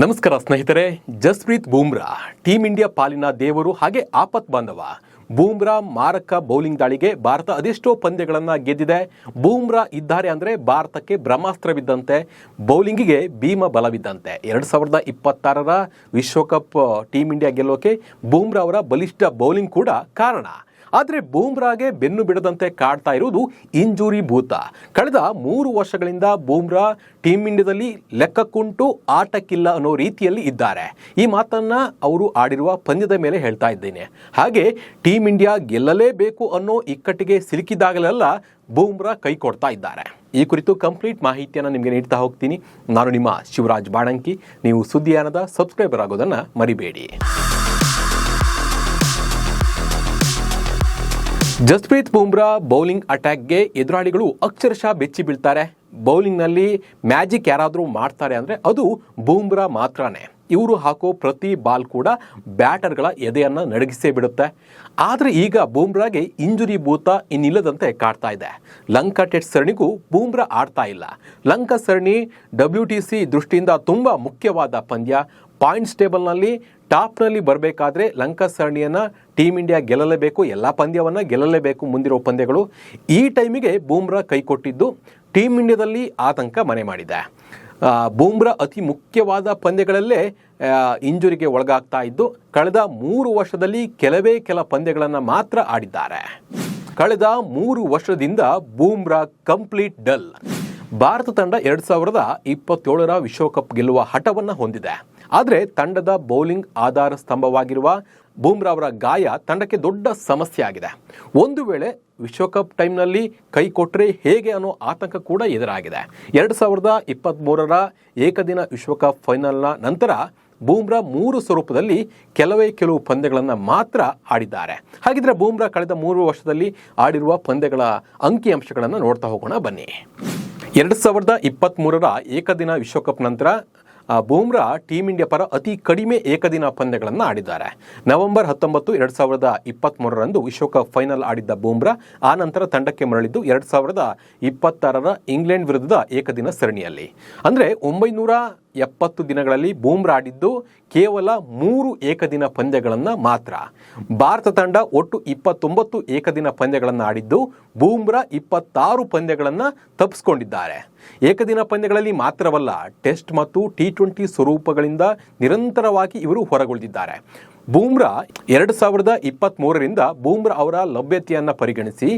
ನಮಸ್ಕಾರ ಸ್ನೇಹಿತರೆ. Jasprit Bumrah team India ಪಾಲಿನ ದೇವರು ಹಾಗೆ ಆಪತ್ ಬಾಂಧವ. ಬೂಮ್ರಾ ಮಾರಕ ಬೌಲಿಂಗ್ ದಾಳಿಗೆ ಭಾರತ ಅದೆಷ್ಟೋ ಪಂದ್ಯಗಳನ್ನು ಗೆದ್ದಿದೆ. ಬೂಮ್ರಾ ಇದ್ದಾರೆ ಅಂದರೆ ಭಾರತಕ್ಕೆ ಬ್ರಹ್ಮಾಸ್ತ್ರವಿದ್ದಂತೆ, ಬೌಲಿಂಗಿಗೆ ಭೀಮ ಬಲವಿದ್ದಂತೆ. 2026ರ ವಿಶ್ವಕಪ್ ಟೀಮ್ ಇಂಡಿಯಾ ಗೆಲ್ಲೋಕೆ ಬೂಮ್ರಾ ಅವರ ಬಲಿಷ್ಠ ಬೌಲಿಂಗ್ ಕೂಡ ಕಾರಣ. ಆದರೆ ಬೂಮ್ರಾಗೆ ಬೆನ್ನು ಬಿಡದಂತೆ ಕಾಡ್ತಾ ಇರುವುದು ಇಂಜುರಿ ಭೂತ. ಕಳೆದ 3 ವರ್ಷಗಳಿಂದ ಬೂಮ್ರಾ ಟೀಮ್ ಇಂಡಿಯಾದಲ್ಲಿ ಲೆಕ್ಕಕ್ಕುಂಟು, ಆಟಕ್ಕಿಲ್ಲ ಅನ್ನೋ ರೀತಿಯಲ್ಲಿ ಇದ್ದಾರೆ. ಈ ಮಾತನ್ನ ಅವರು ಆಡಿರುವ ಪಂದ್ಯದ ಮೇಲೆ ಹೇಳ್ತಾ ಇದ್ದೇನೆ. ಹಾಗೆ ಟೀಮ್ ಇಂಡಿಯಾ ಗೆಲ್ಲಲೇಬೇಕು ಅನ್ನೋ ಇಕ್ಕಟ್ಟಿಗೆ ಸಿಲುಕಿದಾಗಲೆಲ್ಲ ಬೂಮ್ರಾ ಕೈ ಕೊಡ್ತಾ ಇದ್ದಾರೆ. ಈ ಕುರಿತು ಕಂಪ್ಲೀಟ್ ಮಾಹಿತಿಯನ್ನು ನಿಮಗೆ ನೀಡ್ತಾ ಹೋಗ್ತೀನಿ. ನಾನು ನಿಮ್ಮ ಶಿವರಾಜ್ ಬಾಣಂಕಿ. ನೀವು ಸುದ್ದಿಯಾನದ ಸಬ್ಸ್ಕ್ರೈಬರ್ ಆಗೋದನ್ನು ಮರಿಬೇಡಿ. ಜಸ್ಪ್ರೀತ್ ಬೂಮ್ರಾ ಬೌಲಿಂಗ್ ಅಟ್ಯಾಕ್ಗೆ ಎದುರಾಳಿಗಳು ಅಕ್ಷರಶಃ ಬೆಚ್ಚಿ ಬೀಳ್ತಾರೆ. ಬೌಲಿಂಗ್ನಲ್ಲಿ ಮ್ಯಾಜಿಕ್ ಯಾರಾದರೂ ಮಾಡ್ತಾರೆ ಅಂದರೆ ಅದು ಬೂಮ್ರಾ ಮಾತ್ರನೇ. ಇವರು ಹಾಕೋ ಪ್ರತಿ ಬಾಲ್ ಕೂಡ ಬ್ಯಾಟರ್ಗಳ ಎದೆಯನ್ನು ನಡಗಿಸೇ ಬಿಡುತ್ತೆ. ಆದರೆ ಈಗ ಬೂಮ್ರಾಗೆ ಇಂಜುರಿ ಭೂತ ಇನ್ನಿಲ್ಲದಂತೆ ಕಾಡ್ತಾ ಇದೆ. ಲಂಕಾ ಟೆಸ್ಟ್ ಸರಣಿಗೂ ಬೂಮ್ರಾ ಆಡ್ತಾ ಇಲ್ಲ. ಲಂಕಾ ಸರಣಿ WTC ದೃಷ್ಟಿಯಿಂದ ತುಂಬ ಮುಖ್ಯವಾದ ಪಂದ್ಯ. ಪಾಯಿಂಟ್ಸ್ ಟೇಬಲ್ನಲ್ಲಿ ಟಾಪ್ನಲ್ಲಿ ಬರಬೇಕಾದ್ರೆ ಲಂಕಾ ಸರಣಿಯನ್ನು ಟೀಮ್ ಇಂಡಿಯಾ ಗೆಲ್ಲಲೇಬೇಕು, ಎಲ್ಲ ಪಂದ್ಯವನ್ನು ಗೆಲ್ಲಲೇಬೇಕು ಮುಂದಿರೋ ಪಂದ್ಯಗಳು. ಈ ಟೈಮಿಗೆ ಬೂಮ್ರಾ ಕೈ ಕೊಟ್ಟಿದ್ದು ಟೀಮ್ ಇಂಡಿಯಾದಲ್ಲಿ ಆತಂಕ ಮನೆ ಮಾಡಿದೆ. ಬೂಮ್ರಾ ಅತಿ ಮುಖ್ಯವಾದ ಪಂದ್ಯಗಳಲ್ಲೇ ಇಂಜುರಿಗೆ ಒಳಗಾಗ್ತಾ ಇದ್ದು ಕಳೆದ 3 ವರ್ಷದಲ್ಲಿ ಕೆಲ ಪಂದ್ಯಗಳನ್ನು ಮಾತ್ರ ಆಡಿದ್ದಾರೆ. ಕಳೆದ 3 ವರ್ಷದಿಂದ ಬೂಮ್ರಾ ಕಂಪ್ಲೀಟ್ ಡಲ್. ಭಾರತ ತಂಡ 2027ರ ವಿಶ್ವಕಪ್ ಗೆಲ್ಲುವ ಹಠವನ್ನು ಹೊಂದಿದೆ. ಆದರೆ ತಂಡದ ಬೌಲಿಂಗ್ ಆಧಾರ ಸ್ತಂಭವಾಗಿರುವ ಬೂಮ್ರಾ ಅವರ ಗಾಯ ತಂಡಕ್ಕೆ ದೊಡ್ಡ ಸಮಸ್ಯೆ ಆಗಿದೆ. ಒಂದು ವೇಳೆ ವಿಶ್ವಕಪ್ ಟೈಮ್ನಲ್ಲಿ ಕೈ ಕೊಟ್ಟರೆ ಹೇಗೆ ಅನ್ನೋ ಆತಂಕ ಕೂಡ ಎದುರಾಗಿದೆ. 2023ರ ಏಕದಿನ ವಿಶ್ವಕಪ್ ಫೈನಲ್ನ ನಂತರ ಬೂಮ್ರಾ 3 ಸ್ವರೂಪದಲ್ಲಿ ಕೆಲವು ಪಂದ್ಯಗಳನ್ನು ಮಾತ್ರ ಆಡಿದ್ದಾರೆ. ಹಾಗಿದ್ರೆ ಬೂಮ್ರಾ ಕಳೆದ 3 ವರ್ಷದಲ್ಲಿ ಆಡಿರುವ ಪಂದ್ಯಗಳ ಅಂಕಿಅಂಶಗಳನ್ನು ನೋಡ್ತಾ ಹೋಗೋಣ ಬನ್ನಿ. 2023ರ ಏಕದಿನ ವಿಶ್ವಕಪ್ ನಂತರ ಬೂಮ್ರಾ ಟೀಮ್ ಇಂಡಿಯಾ ಪರ ಅತಿ ಕಡಿಮೆ ಏಕದಿನ ಪಂದ್ಯಗಳನ್ನು ಆಡಿದ್ದಾರೆ. ನವೆಂಬರ್ 19, 2023ರಂದು ವಿಶ್ವಕಪ್ ಫೈನಲ್ ಆಡಿದ್ದ ಬೂಮ್ರಾ ಆ ನಂತರ ತಂಡಕ್ಕೆ ಮರಳಿದ್ದು 2026ರ ಇಂಗ್ಲೆಂಡ್ ವಿರುದ್ಧದ ಏಕದಿನ ಸರಣಿಯಲ್ಲಿ. ಅಂದರೆ 970 ದಿನಗಳಲ್ಲಿ ಬೂಮ್ರಾ ಆಡಿದ್ದು ಕೇವಲ 3 ಏಕದಿನ ಪಂದ್ಯಗಳನ್ನು ಮಾತ್ರ. ಭಾರತ ತಂಡ ಒಟ್ಟು 29 ಏಕದಿನ ಪಂದ್ಯಗಳನ್ನು ಆಡಿದ್ದು ಬೂಮ್ರಾ 26 ಪಂದ್ಯಗಳನ್ನು ತಪ್ಪಿಸಿಕೊಂಡಿದ್ದಾರೆ. ಏಕದಿನ ಪಂದ್ಯಗಳಲ್ಲಿ ಮಾತ್ರವಲ್ಲ, ಟೆಸ್ಟ್ ಮತ್ತು T20 ಸ್ವರೂಪಗಳಿಂದ ನಿರಂತರವಾಗಿ ಇವರು ಹೊರಗುಳಿದಿದ್ದಾರೆ. ಬೂಮ್ರಾ 2023ರಿಂದ ಬೂಮ್ರಾ ಅವರ ಲಭ್ಯತೆಯನ್ನು ಪರಿಗಣಿಸಿ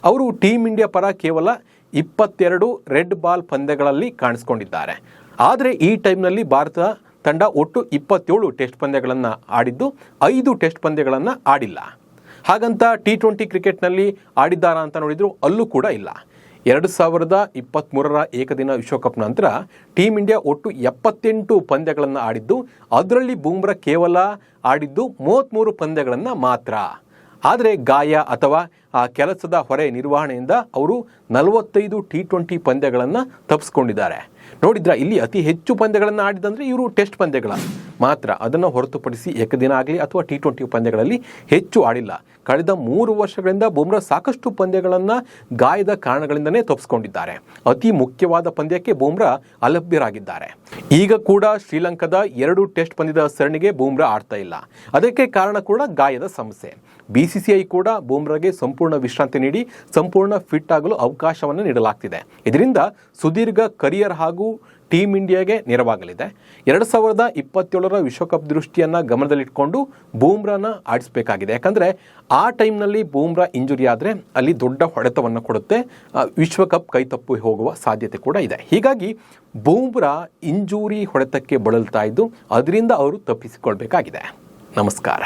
ಅವರು ಟೀಮ್ ಇಂಡಿಯಾ ಪರ ಕೇವಲ 22 ರೆಡ್ ಬಾಲ್ ಪಂದ್ಯಗಳಲ್ಲಿ ಕಾಣಿಸಿಕೊಂಡಿದ್ದಾರೆ. ಆದರೆ ಈ ಟೈಮ್ನಲ್ಲಿ ಭಾರತ ತಂಡ ಒಟ್ಟು 27 ಟೆಸ್ಟ್ ಪಂದ್ಯಗಳನ್ನು ಆಡಿದ್ದು 5 ಟೆಸ್ಟ್ ಪಂದ್ಯಗಳನ್ನು ಆಡಿಲ್ಲ. ಹಾಗಂತ T20 ಕ್ರಿಕೆಟ್ನಲ್ಲಿ ಆಡಿದ್ದಾರಾ ಅಂತ ನೋಡಿದ್ರು ಅಲ್ಲೂ ಕೂಡ ಇಲ್ಲ. 2023ರ ಏಕದಿನ ವಿಶ್ವಕಪ್ ನಂತರ ಟೀಮ್ ಇಂಡಿಯಾ ಒಟ್ಟು 78 ಪಂದ್ಯಗಳನ್ನು ಆಡಿದ್ದು ಅದರಲ್ಲಿ ಬೂಮ್ರಾ ಕೇವಲ ಆಡಿದ್ದು 33 ಪಂದ್ಯಗಳನ್ನು ಮಾತ್ರ. ಆದರೆ ಗಾಯ ಅಥವಾ ಕೆಲಸದ ಹೊರೆ ನಿರ್ವಹಣೆಯಿಂದ ಅವರು 45 T20 ಪಂದ್ಯಗಳನ್ನು ತಪ್ಪಿಸ್ಕೊಂಡಿದ್ದಾರೆ. ನೋಡಿದ್ರ ಇಲ್ಲಿ ಅತಿ ಹೆಚ್ಚು ಪಂದ್ಯಗಳನ್ನು ಆಡಿದಂದರೆ ಇವರು ಟೆಸ್ಟ್ ಪಂದ್ಯಗಳ ಮಾತ್ರ. ಅದನ್ನು ಹೊರತುಪಡಿಸಿ ಏಕದಿನ ಆಗಲಿ ಅಥವಾ T20 ಪಂದ್ಯಗಳಲ್ಲಿ ಹೆಚ್ಚು ಆಡಿಲ್ಲ. ಕಳೆದ 3 ವರ್ಷಗಳಿಂದ ಬೂಮ್ರಾ ಸಾಕಷ್ಟು ಪಂದ್ಯಗಳನ್ನು ಗಾಯದ ಕಾರಣಗಳಿಂದನೇ ತಪ್ಪಿಸ್ಕೊಂಡಿದ್ದಾರೆ. ಅತಿ ಮುಖ್ಯವಾದ ಪಂದ್ಯಕ್ಕೆ ಬೂಮ್ರಾ ಅಲಭ್ಯರಾಗಿದ್ದಾರೆ. ಈಗ ಕೂಡ ಶ್ರೀಲಂಕಾದ 2 ಟೆಸ್ಟ್ ಪಂದ್ಯದ ಸರಣಿಗೆ ಬೂಮ್ರಾ ಆಡ್ತಾ ಇಲ್ಲ. ಅದಕ್ಕೆ ಕಾರಣ ಕೂಡ ಗಾಯದ ಸಮಸ್ಯೆ. BCCI ಕೂಡ ಬೂಮ್ರಾಗೆ ಸಂಪೂರ್ಣ ವಿಶ್ರಾಂತಿ ನೀಡಿ ಸಂಪೂರ್ಣ ಫಿಟ್ ಆಗಲು ಅವಕಾಶವನ್ನು ನೀಡಲಾಗ್ತಿದೆ. ಇದರಿಂದ ಸುದೀರ್ಘ ಕರಿಯರ್ ಹಾಗೂ ಟೀಮ್ ಇಂಡಿಯಾಗೆ ನೆರವಾಗಲಿದೆ. 2027ರ ವಿಶ್ವಕಪ್ ದೃಷ್ಟಿಯನ್ನು ಗಮನದಲ್ಲಿಟ್ಕೊಂಡು ಬೂಮ್ರಾನ ಆಡಿಸಬೇಕಾಗಿದೆ. ಯಾಕಂದರೆ ಆ ಟೈಮ್ನಲ್ಲಿ ಬೂಮ್ರಾ ಇಂಜುರಿ ಆದರೆ ಅಲ್ಲಿ ದೊಡ್ಡ ಹೊಡೆತವನ್ನು ಕೊಡುತ್ತೆ, ವಿಶ್ವಕಪ್ ಕೈತಪ್ಪಿ ಹೋಗುವ ಸಾಧ್ಯತೆ ಕೂಡ ಇದೆ. ಹೀಗಾಗಿ ಬೂಮ್ರಾ ಇಂಜುರಿ ಹೊಡೆತಕ್ಕೆ ಬಳಲ್ತಾ ಇದ್ದು ಅದರಿಂದ ಅವರು ತಪ್ಪಿಸಿಕೊಳ್ಬೇಕಾಗಿದೆ. ನಮಸ್ಕಾರ.